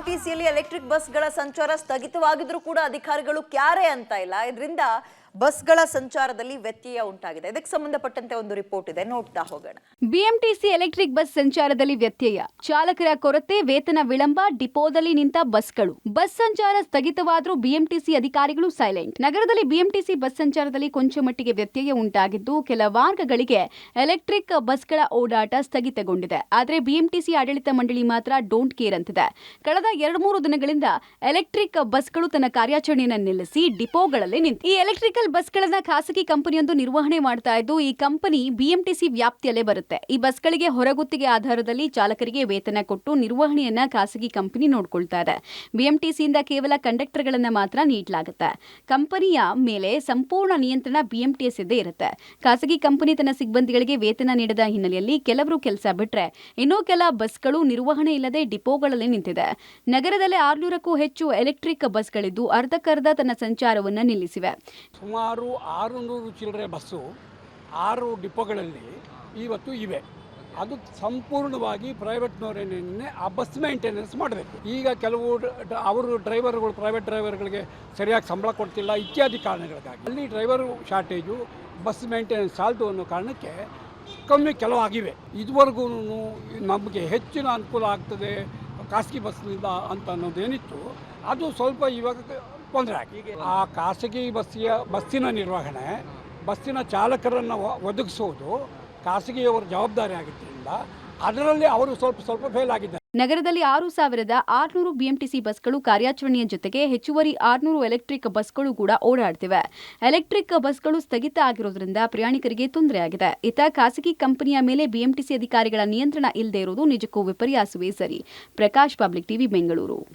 ಬಿಎಂಟಿಸಿಯಲ್ಲಿ electric ಬಸ್ಗಳ ಸಂಚಾರ ಸ್ಥಗಿತವಾಗಿದ್ರೂ ಕೂಡ ಅಧಿಕಾರಿಗಳು ಕ್ಯಾರೆ ಅಂತ ಇಲ್ಲ. ಇದರಿಂದ ಬಸ್ಗಳ ಸಂಚಾರದಲ್ಲಿ ವ್ಯತ್ಯಯ ಉಂಟಾಗಿದೆ. ಇದಕ್ಕೆ ಸಂಬಂಧಪಟ್ಟಂತೆ ಒಂದು ರಿಪೋರ್ಟ್ ಇದೆ, ನೋಡ್ತಾ ಹೋಗೋಣ. ಬಿಎಂಟಿಸಿ ಎಲೆಕ್ಟ್ರಿಕ್ ಬಸ್ ಸಂಚಾರದಲ್ಲಿ ವ್ಯತ್ಯಯ, ಚಾಲಕರ ಕೊರತೆ, ವೇತನ ವಿಳಂಬ, ಡಿಪೋದಲ್ಲಿ ನಿಂತ ಬಸ್ಗಳು. ಬಸ್ ಸಂಚಾರ ಸ್ಥಗಿತವಾದರೂ ಬಿಎಂಟಿಸಿ ಅಧಿಕಾರಿಗಳು ಸೈಲೆಂಟ್. ನಗರದಲ್ಲಿ ಬಿಎಂಟಿಸಿ ಬಸ್ ಸಂಚಾರದಲ್ಲಿ ಕೊಂಚ ಮಟ್ಟಿಗೆ ವ್ಯತ್ಯಯ ಉಂಟಾಗಿದ್ದು, ಕೆಲ ಮಾರ್ಗಗಳಿಗೆ ಎಲೆಕ್ಟ್ರಿಕ್ ಬಸ್ಗಳ ಓಡಾಟ ಸ್ಥಗಿತಗೊಂಡಿದೆ. ಆದರೆ ಬಿಎಂಟಿಸಿ ಆಡಳಿತ ಮಂಡಳಿ ಮಾತ್ರ ಡೋಂಟ್ ಕೇರ್ ಅಂತಿದೆ. ಕಳೆದ 2-3 ದಿನಗಳಿಂದ ಎಲೆಕ್ಟ್ರಿಕ್ ಬಸ್ಗಳು ತನ್ನ ಕಾರ್ಯಾಚರಣೆಯನ್ನು ನಿಲ್ಲಿಸಿ ಡಿಪೋಗಳಲ್ಲಿ ನಿಂತಿವೆ. ಈ ಎಲೆಕ್ಟ್ರಿಕಲ್ ಬಸ್ಗಳನ್ನ ಖಾಸಗಿ ಕಂಪನಿಯೊಂದು ನಿರ್ವಹಣೆ ಮಾಡ್ತಾ ಇದ್ದು, ಈ ಕಂಪನಿ ಬಿಎಂಟಿಸಿ ವ್ಯಾಪ್ತಿಯಲ್ಲೇ ಬರುತ್ತೆ. ಈ ಬಸ್ಗಳಿಗೆ ಹೊರಗುತ್ತಿಗೆ ಆಧಾರದಲ್ಲಿ ಚಾಲಕರಿಗೆ ವೇತನ ಕೊಟ್ಟು ನಿರ್ವಹಣೆಯನ್ನ ಖಾಸಗಿ ಕಂಪನಿ ನೋಡ್ಕೊಳ್ತಾ ಇದೆ. ಬಿಎಂಟಿಸಿಯಿಂದ ಕೇವಲ ಕಂಡಕ್ಟರ್ಗಳನ್ನ ಮಾತ್ರ ನೀಡಲಾಗುತ್ತೆ. ಕಂಪನಿಯ ಮೇಲೆ ಸಂಪೂರ್ಣ ನಿಯಂತ್ರಣ ಬಿಎಂಟಿಸಿ ಇದ್ದೇ ಇರುತ್ತೆ. ಖಾಸಗಿ ಕಂಪನಿ ತನ್ನ ಸಿಬ್ಬಂದಿಗಳಿಗೆ ವೇತನ ನೀಡದ ಹಿನ್ನೆಲೆಯಲ್ಲಿ ಕೆಲವರು ಕೆಲಸ ಬಿಟ್ರೆ ಇನ್ನೂ ಕೆಲ ಬಸ್ಗಳು ನಿರ್ವಹಣೆ ಇಲ್ಲದೆ ಡಿಪೋಗಳಲ್ಲಿ ನಿಂತಿದೆ. ನಗರದಲ್ಲಿ 600ಕ್ಕೂ ಹೆಚ್ಚು ಎಲೆಕ್ಟ್ರಿಕ್ ಬಸ್ಗಳಿದ್ದು ಅರ್ಧಕ್ಕರ್ಧ ತನ್ನ ಸಂಚಾರವನ್ನು ನಿಲ್ಲಿಸಿವೆ. ಸುಮಾರು 600 ಚಿಲ್ಲರೆ ಬಸ್ಸು 6 ಡಿಪೋಗಳಲ್ಲಿ ಇವತ್ತು ಇವೆ. ಅದು ಸಂಪೂರ್ಣವಾಗಿ ಪ್ರೈವೇಟ್ನವರೇನೇ ಆ ಬಸ್ ಮೇಂಟೆನೆನ್ಸ್ ಮಾಡಬೇಕು. ಈಗ ಕೆಲವು ಅವರು ಡ್ರೈವರ್ಗಳು, ಪ್ರೈವೇಟ್ ಡ್ರೈವರ್ಗಳಿಗೆ ಸರಿಯಾಗಿ ಸಂಬಳ ಕೊಡ್ತಿಲ್ಲ ಇತ್ಯಾದಿ ಕಾರಣಗಳಿಗಾಗಿ ಅಲ್ಲಿ ಡ್ರೈವರ್ ಶಾರ್ಟೇಜು, ಬಸ್ ಮೇಂಟೆನೆನ್ಸ್ ಸಾಲದು ಅನ್ನೋ ಕಾರಣಕ್ಕೆ ಕಮ್ಮಿ ಕೆಲವು ಆಗಿವೆ. ಇದುವರೆಗೂ ನಮಗೆ ಹೆಚ್ಚಿನ ಅನುಕೂಲ ಆಗ್ತದೆ ಖಾಸಗಿ ಬಸ್ನಿಂದ ಅಂತ ಅನ್ನೋದೇನಿತ್ತು, ಅದು ಸ್ವಲ್ಪ ಇವಾಗ ತೊಂದರೆ ಆಗಿದೆ. ಆ ಖಾಸಗಿ ಬಸ್ಸಿನ ನಿರ್ವಹಣೆ, ಬಸ್ಸಿನ ಚಾಲಕರನ್ನು ಒದಗಿಸೋದು ಖಾಸಗಿಯವರ ಜವಾಬ್ದಾರಿ ಆಗಿದ್ದರಿಂದ ಅದರಲ್ಲಿ ಅವರು ಸ್ವಲ್ಪ ಫೇಲ್ ಆಗಿದ್ದಾರೆ. ನಗರದಲ್ಲಿ 6,600 ಬಿಎಂಟಿಸಿ ಬಸ್ಗಳು ಕಾರ್ಯಾಚರಣೆಯ ಜೊತೆಗೆ ಹೆಚ್ಚುವರಿ 600 ಎಲೆಕ್ಟ್ರಿಕ್ ಬಸ್ಗಳು ಕೂಡ ಓಡಾಡ್ತಿವೆ. ಎಲೆಕ್ಟ್ರಿಕ್ ಬಸ್ಗಳು ಸ್ಥಗಿತ ಆಗಿರೋದ್ರಿಂದ ಪ್ರಯಾಣಿಕರಿಗೆ ತೊಂದರೆಯಾಗಿದೆ. ಇತ್ತ ಖಾಸಗಿ ಕಂಪನಿಯ ಮೇಲೆ ಬಿಎಂಟಿಸಿ ಅಧಿಕಾರಿಗಳ ನಿಯಂತ್ರಣ ಇಲ್ಲದೆ ಇರುವುದು ನಿಜಕ್ಕೂ ವಿಪರ್ಯಾಸವೇ ಸರಿ. Prakash, public TV, Bengaluru.